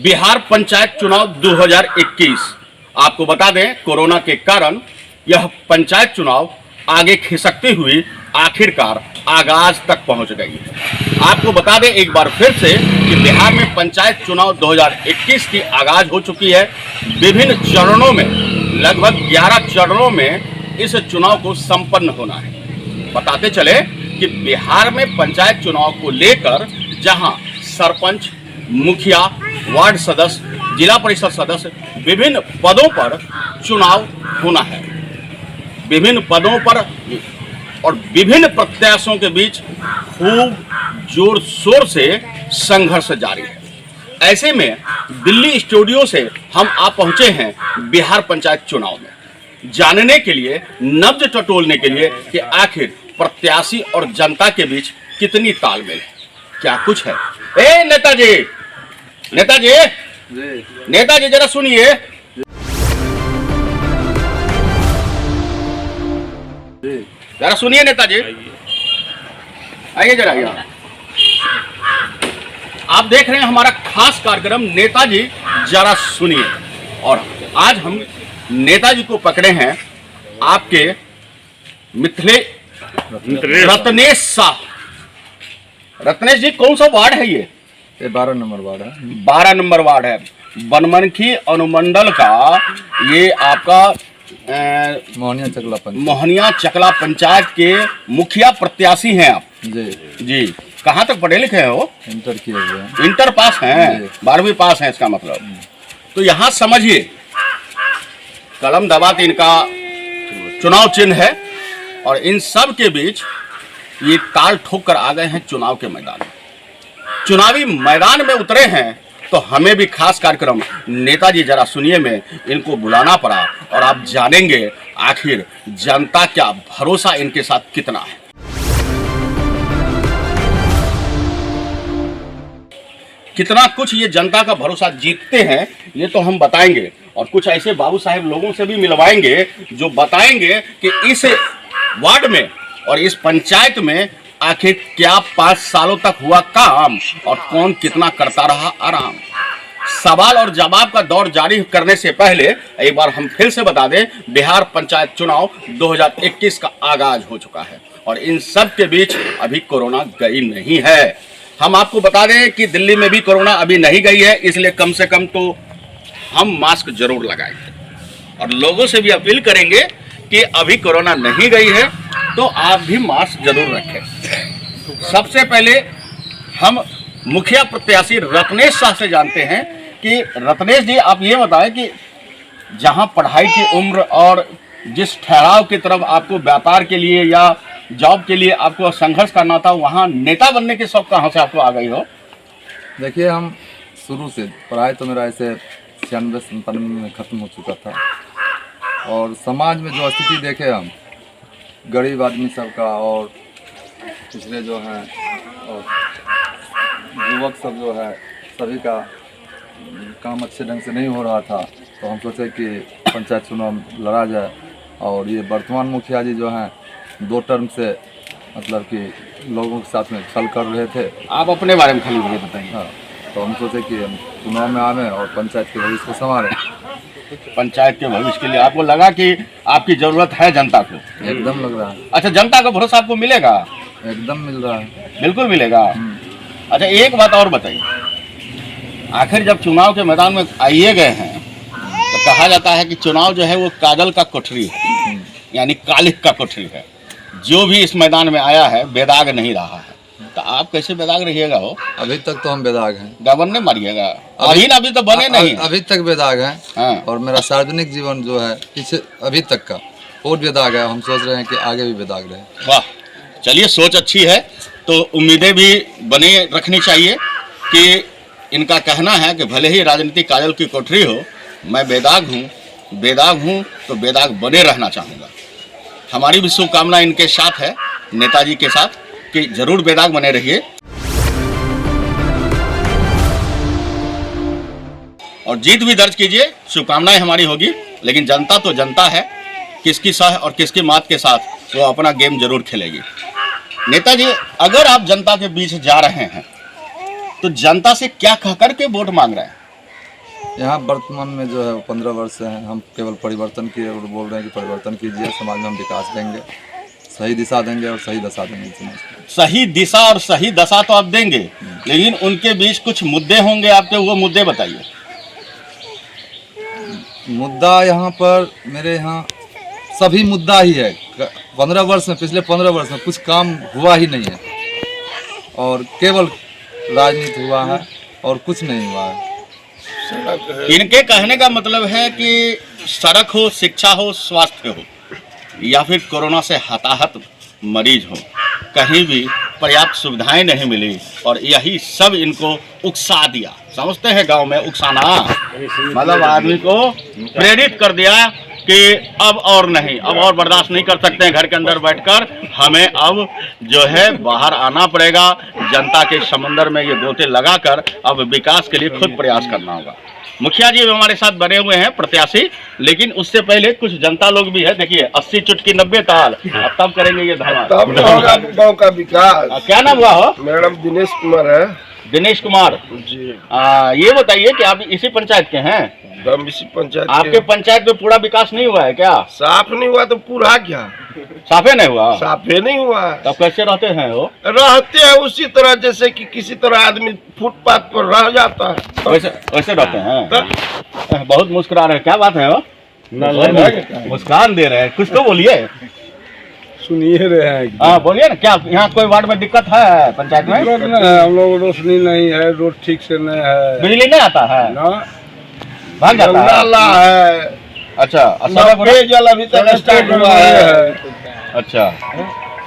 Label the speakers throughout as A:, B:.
A: बिहार पंचायत चुनाव 2021। आपको बता दें, कोरोना के कारण यह पंचायत चुनाव आगे खिसकती हुई आखिरकार आगाज तक पहुंच गई है। आपको बता दें एक बार फिर से कि बिहार में पंचायत चुनाव 2021 की आगाज हो चुकी है। विभिन्न चरणों में, लगभग 11 चरणों में इस चुनाव को संपन्न होना है। बताते चले कि बिहार में पंचायत चुनाव को लेकर जहां सरपंच, मुखिया, वार्ड सदस्य, जिला परिषद सदस्य, विभिन्न पदों पर चुनाव होना है। विभिन्न पदों पर और विभिन्न प्रत्याशियों के बीच खूब जोर शोर से संघर्ष जारी है। ऐसे में दिल्ली स्टूडियो से हम आ पहुंचे हैं बिहार पंचायत चुनाव में, जानने के लिए, नब्ज टटोलने के लिए कि आखिर प्रत्याशी और जनता के बीच कितनी तालमेल है, क्या कुछ है। ए नेताजी, नेताजी, नेताजी जरा सुनिए। जरा सुनिए नेताजी, आइए जरा यहाँ। आप देख रहे हैं हमारा खास कार्यक्रम नेताजी जरा सुनिए। और आज हम नेताजी को पकड़े हैं आपके रत्नेश साह। रत्नेश जी, कौन सा वार्ड है ये?
B: 12 नंबर वार्ड है।
A: 12 नंबर वार्ड है। बनमनखी अनुमंडल का ये आपका मोहनिया चकला पंचायत के मुखिया प्रत्याशी हैं आप जी। कहाँ तक पढ़े लिखे हैं हो?
B: इंटर किए हुए हैं।
A: इंटर पास हैं, 12वीं पास हैं इसका मतलब। तो यहाँ समझिए, कलम दबात इनका चुनाव चिन्ह है और इन सब के बीच ये ताल ठोक कर आ गए हैं चुनाव के मैदान में। चुनावी मैदान में उतरे हैं तो हमें भी खास कार्यक्रम नेताजी जरा सुनिए में इनको बुलाना पड़ा और आप जानेंगे आखिर जनता का भरोसा इनके साथ कितना है। कितना कुछ ये जनता का भरोसा जीतते हैं ये तो हम बताएंगे, और कुछ ऐसे बाबू साहेब लोगों से भी मिलवाएंगे जो बताएंगे कि इस वार्ड में और इस पंचायत में आखिर क्या 5 सालों तक हुआ काम और कौन कितना करता रहा आराम। सवाल और जवाब का दौर जारी करने से पहले एक बार हम फिर से बता दें, बिहार पंचायत चुनाव 2021 का आगाज हो चुका है और इन सब के बीच अभी कोरोना गई नहीं है। हम आपको बता दें कि दिल्ली में भी कोरोना अभी नहीं गई है, इसलिए कम से कम तो हम मास्क जरूर लगाएंगे और लोगों से भी अपील करेंगे कि अभी कोरोना नहीं गई है तो आप भी मास्क जरूर रखें। सबसे पहले हम मुखिया प्रत्याशी रत्नेश साह से जानते हैं कि रत्नेश जी, आप ये बताएं कि जहां पढ़ाई की उम्र और जिस ठहराव की तरफ आपको व्यापार के लिए या जॉब के लिए आपको संघर्ष करना था, वहां नेता बनने के शौक कहां से आपको आ गई हो?
B: देखिए, हम शुरू से पढ़ाई तो मेरा ऐसे 96-97 में ख़त्म हो चुका था और समाज में जो स्थिति देखे हम, गरीब आदमी सबका और पिछले जो हैं और युवक सब जो है, सभी का काम अच्छे ढंग से नहीं हो रहा था, तो हम सोचे कि पंचायत चुनाव लड़ा जाए। और ये वर्तमान मुखिया जी जो हैं 2 टर्म से मतलब कि लोगों के साथ में छल कर रहे थे।
A: आप अपने बारे में खाली मुझे बताइए।
B: हाँ, तो हम सोचे कि हम चुनाव में आवें और पंचायत के भविष्य को संवारें।
A: पंचायत के भविष्य के लिए आपको लगा कि आपकी जरूरत है जनता को?
B: एकदम लग रहा है।
A: अच्छा, जनता का भरोसा आपको मिलेगा?
B: एकदम मिल रहा है।
A: बिल्कुल मिलेगा। अच्छा, एक बात और बताइए, आखिर जब चुनाव के मैदान में आइए गए हैं तो कहा जाता है कि चुनाव जो है वो काजल का कोठरी है, यानी कालिक का कोठरी है। जो भी इस मैदान में आया है बेदाग नहीं रहा है, तो आप कैसे बेदाग रहिएगा हो?
B: अभी तक तो हम बेदाग हैं।
A: गवर्नर मारिएगा? अभी तो बने नहीं।
B: अभी तक बेदाग हैं।
A: हाँ।
B: और मेरा सार्वजनिक जीवन जो है पीछे अभी तक का और बेदाग है। हम सोच रहे हैं कि आगे भी बेदाग रहे।
A: वाह, चलिए, सोच अच्छी है तो उम्मीदें भी बने रखनी चाहिए कि इनका कहना है कि भले ही राजनीतिक काजल की कोठरी हो, मैं बेदाग हूँ तो बेदाग बने रहना चाहूँगा। हमारी भी शुभकामना इनके साथ है, नेताजी के साथ, कि जरूर बेदाग बने रहिए और जीत भी दर्ज कीजिए। शुभकामनाएं हमारी होगी, लेकिन जनता तो जनता है, किसकी सह और किसकी मात के साथ वो अपना गेम जरूर खेलेगी। नेताजी, अगर आप जनता के बीच जा रहे हैं तो जनता से क्या कह करके वोट मांग रहे हैं?
B: यहाँ वर्तमान में जो है 15 वर्ष से हैं। हम केवल परिवर्तन की और बोल रहे हैं कि परिवर्तन कीजिए, समाज में हम विकास देंगे, सही दिशा देंगे और सही दशा देंगे समाज को।
A: सही दिशा और सही दशा तो आप देंगे, लेकिन उनके बीच कुछ मुद्दे होंगे आपके, वो मुद्दे बताइए।
B: मुद्दा यहाँ पर मेरे यहाँ सभी मुद्दा ही है। 15 वर्ष में, पिछले 15 वर्ष में कुछ काम हुआ ही नहीं है और केवल राजनीति हुआ है और कुछ नहीं हुआ है।
A: इनके कहने का मतलब है कि सड़क हो, शिक्षा हो, स्वास्थ्य हो, या फिर कोरोना से हताहत मरीज हो, कहीं भी पर्याप्त सुविधाएं नहीं मिली और यही सब इनको उकसा दिया। समझते हैं गांव में उकसाना, मतलब आदमी को प्रेरित कर दिया कि अब और नहीं, अब और बर्दाश्त नहीं कर सकते हैं घर के अंदर बैठकर, हमें अब जो है बाहर आना पड़ेगा, जनता के समंदर में ये गोते लगाकर अब विकास के लिए खुद प्रयास करना होगा। मुखिया जी हमारे साथ बने हुए हैं प्रत्याशी, लेकिन उससे पहले कुछ जनता लोग भी है। देखिए 80 चुटकी 90 ताल, अब तब करेंगे ये धमाल,
C: तब होगा गाँव का विकास।
A: क्या नाम हुआ हो?
C: मेरा नाम दिनेश कुमार है
A: दिनेश कुमार
C: जी।
A: ये बताइए कि आप इसी पंचायत के हैं?
C: हम इसी पंचायत
A: आपके पंचायत में पूरा विकास नहीं हुआ है क्या?
C: साफ नहीं हुआ तो पूरा क्या?
A: साफे नहीं हुआ?
C: साफे नहीं हुआ।
A: तब कैसे रहते हैं वो?
C: रहते हैं उसी तरह जैसे कि किसी तरह आदमी फुटपाथ पर रह जाता है,
A: वैसे वैसे रहते हैं।
C: तो
A: बहुत मुस्कुरा रहे हैं, क्या बात है वो? मुस्कान दे रहे हैं, कुछ तो बोलिए।
D: सुनिए रहे हैं।
A: हाँ बोलिए ना, क्या यहाँ कोई वार्ड में दिक्कत है पंचायत में?
D: रोड नहीं है, हम लोग रोशनी नहीं है, रोड ठीक से नहीं है,
A: बिजली नहीं आता है,
D: ना
A: भाग जाता है।
C: नाला है।
A: अच्छा
C: पेयजल अभी तक स्टार्ट हुआ है।
A: अच्छा,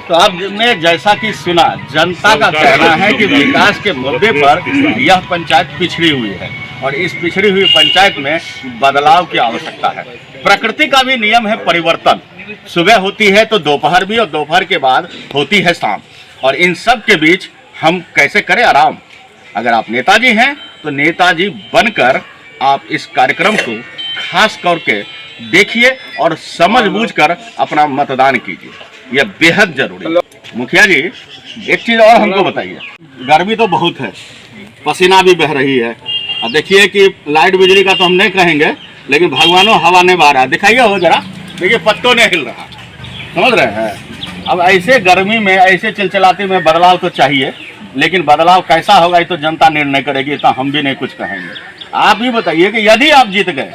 A: तो आपने जैसा कि सुना, जनता का कहना है कि विकास के मुद्दे पर यह पंचायत पिछड़ी हुई है और इस पिछड़ी हुई पंचायत में बदलाव की आवश्यकता है। प्रकृति का भी नियम है परिवर्तन, सुबह होती है तो दोपहर भी और दोपहर के बाद होती है शाम, और इन सब के बीच हम कैसे करें आराम। अगर आप नेताजी हैं तो नेताजी बनकर आप इस कार्यक्रम को खास करके देखिए और समझबूझकर अपना मतदान कीजिए, यह बेहद जरूरी है। मुखिया जी एक चीज और हमको बताइए, गर्मी तो बहुत है, पसीना भी बह रही है, अब देखिए कि लाइट बिजली का तो हम नहीं कहेंगे, लेकिन भगवानों हवा नहीं बहा रहा, दिखाइए हो जरा, देखिए पत्तों नहीं हिल रहा, समझ रहे हैं। अब ऐसे गर्मी में, ऐसे चिलचिलाते में बदलाव तो चाहिए, लेकिन बदलाव कैसा होगा ये तो जनता निर्णय करेगी, इतना हम भी नहीं कुछ कहेंगे। आप भी बताइए कि यदि आप जीत गए,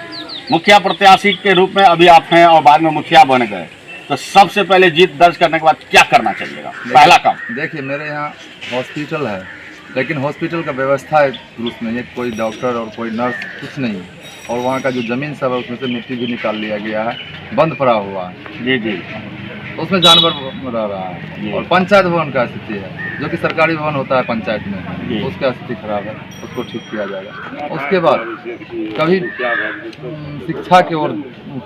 A: मुखिया प्रत्याशी के रूप में अभी आप हैं और बाद में मुखिया बन गए, तो सबसे पहले जीत दर्ज करने के बाद क्या करना चाहिएगा? पहला काम
B: देखिए, मेरे यहाँ हॉस्पिटल है, लेकिन हॉस्पिटल का व्यवस्था दुरुस्त नहीं है, कोई डॉक्टर और कोई नर्स कुछ नहीं है, और वहाँ का जो ज़मीन सब है उसमें से मिट्टी भी निकाल लिया गया है, बंद पड़ा हुआ है।
A: जी जी,
B: उसमें जानवर रह रहा है। और पंचायत भवन का स्थिति है, जो कि सरकारी भवन होता है पंचायत में, उसका स्थिति खराब है, उसको ठीक किया जाएगा। उसके बाद कभी शिक्षा की ओर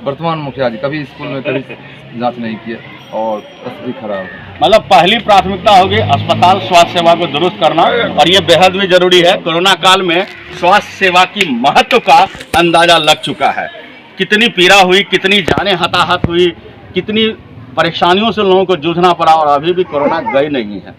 B: वर्तमान मुखिया जी कभी स्कूल में कभी जांच नहीं किए और स्थिति खराब है।
A: मतलब पहली प्राथमिकता होगी अस्पताल स्वास्थ्य सेवा को दुरुस्त करना, और ये बेहद भी जरूरी है। कोरोना काल में स्वास्थ्य सेवा की महत्व का अंदाजा लग चुका है, कितनी पीड़ा हुई, कितनी जानें हताहत हुई, कितनी परेशानियों से लोगों को जूझना पड़ा, और अभी भी कोरोना गई नहीं है।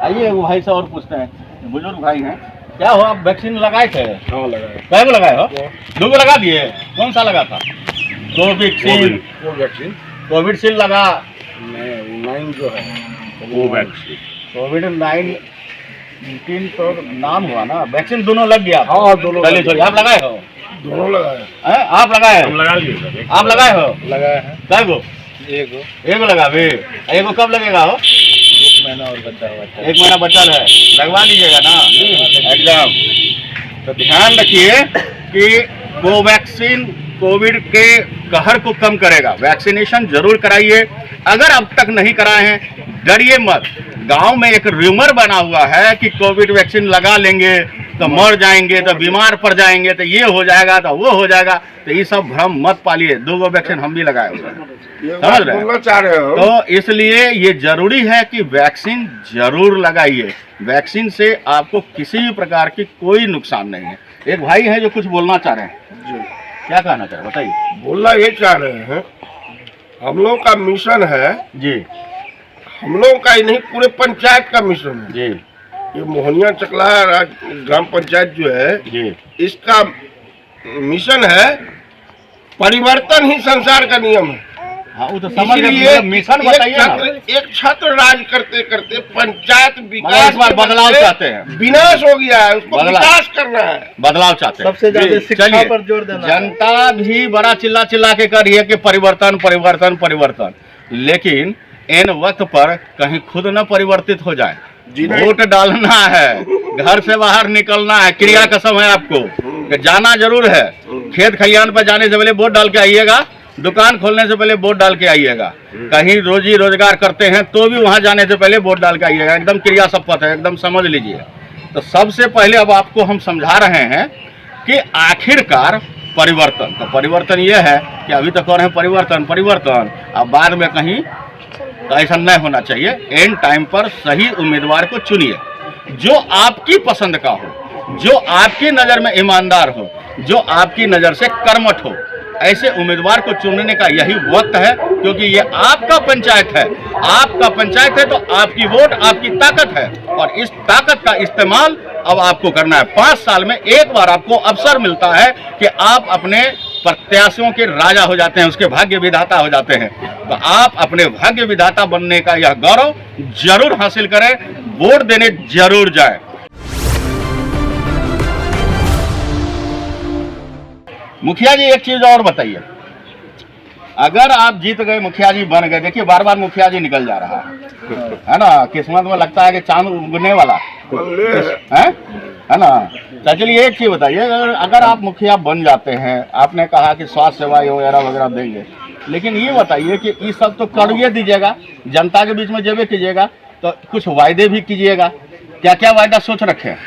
A: आइए वो भाई से और पूछते हैं, बुजुर्ग भाई हैं, क्या हो आप वैक्सीन लगाए थे?
D: हाँ लगाए।
A: कै को लगाए हो? 2 को लगा दिए? कौन सा लगा था? कोविड कोविड लगा?
D: नहीं, 9 जो है
A: कोविड-19 तो नाम हुआ ना, वैक्सीन दोनों लग गया।
D: हाँ दोनों।
A: चलिए छोड़िए, आप लगाए हो?
C: दोनों लगाए।
A: हैं? आप लगाए हो?
D: लगा लिए।
A: आप लगाए हो?
D: लगाया है।
A: कै को? एक लगा भी? एक को कब लगेगा हो?
D: 1 महीना और बचा हुआ है।
A: 1 महीना बचल है, लगवा लीजिएगा ना एकदम। तो ध्यान रखिए कि कोवैक्सीन कोविड के कहर को कम करेगा, वैक्सीनेशन जरूर कराइए। अगर अब तक नहीं कराए हैं, डरिए मत। गांव में एक रूमर बना हुआ है कि कोविड वैक्सीन लगा लेंगे तो मर जाएंगे, तो बीमार पड़ जाएंगे, तो ये हो जाएगा, तो वो हो जाएगा, तो ये सब भ्रम मत पालिए। 2 वैक्सीन हम भी लगाए हुए हैं, समझ रहे हैं?
C: चाह रहे हो
A: तो इसलिए ये जरूरी है कि वैक्सीन जरूर लगाइए। वैक्सीन से आपको किसी भी प्रकार की कोई नुकसान नहीं है। एक भाई है जो कुछ बोलना चाह रहे हैं
C: जी।
A: क्या कहना चाह रहे हैं बताइए?
C: बोलना ये चाह रहे हैं, हम लोग का मिशन है
A: जी
C: हम लोग का ही नहीं, पूरे पंचायत का मिशन है
A: जी
C: ये मोहनिया चकला ग्राम पंचायत जो है
A: जी
C: इसका मिशन है परिवर्तन ही संसार का नियम है।
A: हाँ वो तो समझ
C: इसलिए
A: गए, मिशन बताइए ना।
C: एक छात्र राज करते करते पंचायत
A: मतलब
C: विकास
A: इस बार
C: के
A: बदलाव
C: बदले
A: चाहते हैं।
C: विनाश हो गया है, उसको
A: बदलाव।
C: विकास करना है।
A: बदलाव चाहते हैं।
E: सबसे ज्यादा
A: जी,
E: शिक्षा
A: चलिए,
E: पर जोर देना है।
A: जनता भी बड़ा चिल्ला चिल्ला के कर रही है कि परिवर्तन परिवर्तन परिवर्तन, लेकिन इन वक्त पर कहीं खुद न परिवर्तित हो जाए।
C: जी नहीं।
A: वोट डालना है, घर से बाहर निकलना है, क्रिया कसम है आपको कि जाना जरूर है। खेत खलिहान पर जाने से पहले वोट डाल के आइएगा, दुकान खोलने से पहले वोट डाल के आइएगा, कहीं रोजी रोजगार करते हैं तो भी वहां जाने से पहले वोट डाल के आइएगा। एकदम क्रिया शपथ है, एकदम समझ लीजिए। तो सबसे पहले अब आपको हम समझा रहे हैं कि आखिरकार परिवर्तन, तो परिवर्तन ये है कि अभी तक और है परिवर्तन परिवर्तन, अब बाद में कहीं ऐसा नहीं होना चाहिए। एंड टाइम पर सही उम्मीदवार को चुनिए जो आपकी पसंद का हो, जो आपकी नज़र में ईमानदार हो, जो आपकी नज़र से कर्मठ हो। ऐसे उम्मीदवार को चुनने का यही वक्त है, क्योंकि ये आपका पंचायत है। आपका पंचायत है तो आपकी वोट आपकी ताकत है, और इस ताकत का इस्तेमाल अब आपको करना है। 5 साल में एक बार आपको अवसर मिलता है कि आप अपने प्रत्याशियों के राजा हो जाते हैं, उसके भाग्य विधाता हो जाते हैं। तो आप अपने भाग्य विधाता बनने का यह गौरव जरूर हासिल करें, वोट देने जरूर जाएं। मुखिया जी एक चीज और बताइए, अगर आप जीत गए, मुखिया जी बन गए, देखिए बार बार मुखिया जी निकल जा रहा है ना, किस्मत में लगता है कि चांद उगने वाला है ना। तो चलिए एक चीज बताइए, अगर आप मुखिया बन जाते हैं, आपने कहा कि स्वास्थ्य सेवा वगैरह वगैरह देंगे, लेकिन ये बताइए कि ये सब तो करिए दीजिएगा, जनता के बीच में जेबे कीजिएगा, तो कुछ वायदे भी कीजिएगा। क्या क्या वायदा सोच रखे हैं?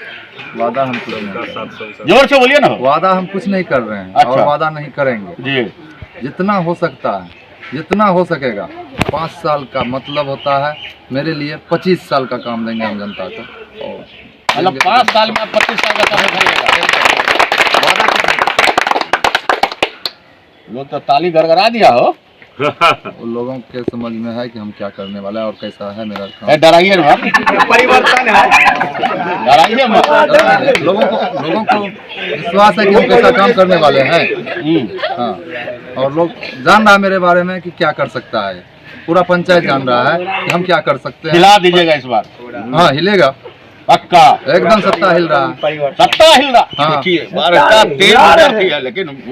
B: वादा हम कुछ नहीं कर रहे।
A: जोर से बोलिए ना।
B: वादा हम कुछ नहीं कर रहे हैं,
A: अच्छा।
B: और वादा नहीं करेंगे।
A: जी
B: जितना हो सकता है, जितना हो सकेगा। 5 साल का मतलब होता है मेरे लिए 25 साल का काम देंगे हम जनता को। और
A: मतलब 5 साल में 25 साल का काम करिएगा। लोग तो ताली गड़गड़ा दिया हो।
B: उन लोगों के समझ में है कि हम क्या करने वाले हैं और कैसा है मेरा काम।
A: डराइए मत,
E: परिवर्तन है।
A: डराइए मत।
B: लोगों को विश्वास है कि हम कैसा काम करने वाले हैं। हाँ, और लोग जान रहा है मेरे बारे में कि क्या कर सकता है। पूरा पंचायत जान रहा है कि हम क्या कर सकते हैं।
A: हिला दीजिएगा इस बार।
B: हाँ, हिलेगा,
A: पक्का
B: एकदम सत्ता हिल रहा है।
A: सत्ता हिल रहा।
B: हाँ।
A: देखिए बार तेज हो जाती है, लेकिन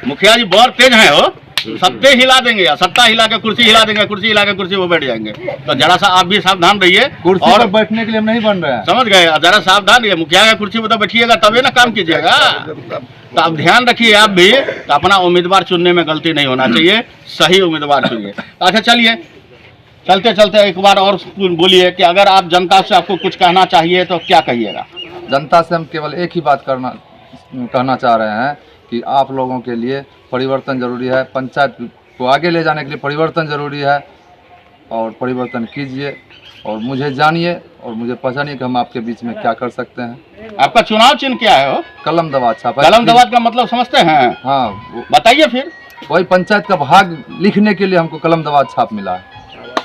A: मुखिया जी बहुत तेज हैं हो। सत्ते हिला देंगे या सत्ता हिला के कुर्सी हिला देंगे, कुर्सी हिला के कुर्सी वो बैठ जाएंगे। तो जरा सा आप भी सावधान रहिए।
B: कुर्सी
A: और
B: पर बैठने के लिए हम नहीं बन रहे हैं।
A: समझ गए, जरा सावधान रहिए। मुखिया का कुर्सी पर तो बैठिएगा तभी ना काम कीजिएगा। तो आप ध्यान रखिए आप भी, तो अपना उम्मीदवार चुनने में गलती नहीं होना चाहिए, सही उम्मीदवार चुनिए। अच्छा चलिए, चलते चलते एक बार और बोलिए कि अगर आप जनता से आपको कुछ कहना चाहिए तो क्या कहिएगा?
B: जनता से हम केवल एक ही बात कहना चाह रहे हैं कि आप लोगों के लिए परिवर्तन जरूरी है। पंचायत को आगे ले जाने के लिए परिवर्तन जरूरी है, और परिवर्तन कीजिए और मुझे जानिए और मुझे पहचानिए कि हम आपके बीच में क्या कर सकते हैं।
A: आपका चुनाव चिन्ह क्या है? हो
B: कलम दवात छापा।
A: कलम दवात का मतलब समझते हैं?
B: हाँ,
A: बताइए फिर।
B: वही पंचायत का भाग लिखने के लिए हमको कलम दवात छाप मिला है।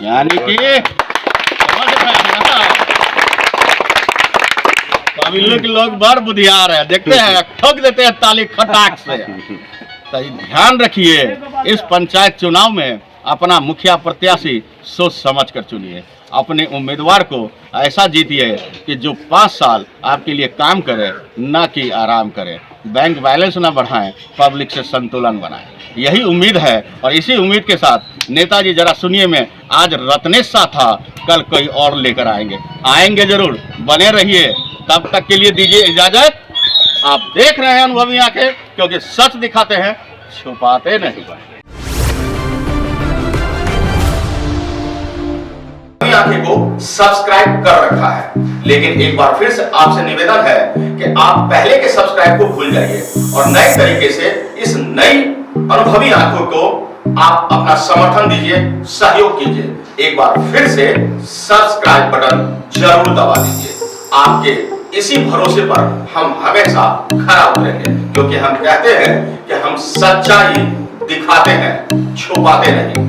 A: यानी कि समझ रहे हैं ना, तमिल के लोग बड़ बुद्धियार है, देखते हैं ठोक देते हैं ताली खटाक से। तो ध्यान रखिए, इस पंचायत चुनाव में अपना मुखिया प्रत्याशी सोच समझ कर चुनिए। अपने उम्मीदवार को ऐसा जीतिए कि जो 5 साल आपके लिए काम करे, ना कि आराम करे, बैंक बैलेंस ना बढ़ाएं, पब्लिक से संतुलन बनाएं। यही उम्मीद है, और इसी उम्मीद के साथ नेताजी जरा सुनिए में आज रत्नेश सा था, कल कोई और लेकर आएंगे जरूर। बने रहिए, तब तक के लिए दीजिए इजाजत। आप देख रहे हैं अनुभवी आंखें, क्योंकि सच दिखाते हैं, छुपाते नहीं। आंखें को सब्सक्राइब कर रखा है, लेकिन एक बार फिर से आपसे निवेदन है कि आप पहले के सब्सक्राइब को भूल जाइए और नए तरीके से इस नई अनुभवी आंखों को आप अपना समर्थन दीजिए, सहयोग कीजिए। एक बार फिर से सब्सक्राइब बटन जरूर दबा दीजिए। आपके इसी भरोसे पर हम हमेशा खरा उतरेंगे, क्योंकि हम कहते हैं कि हम सच्चाई दिखाते हैं, छुपाते नहीं।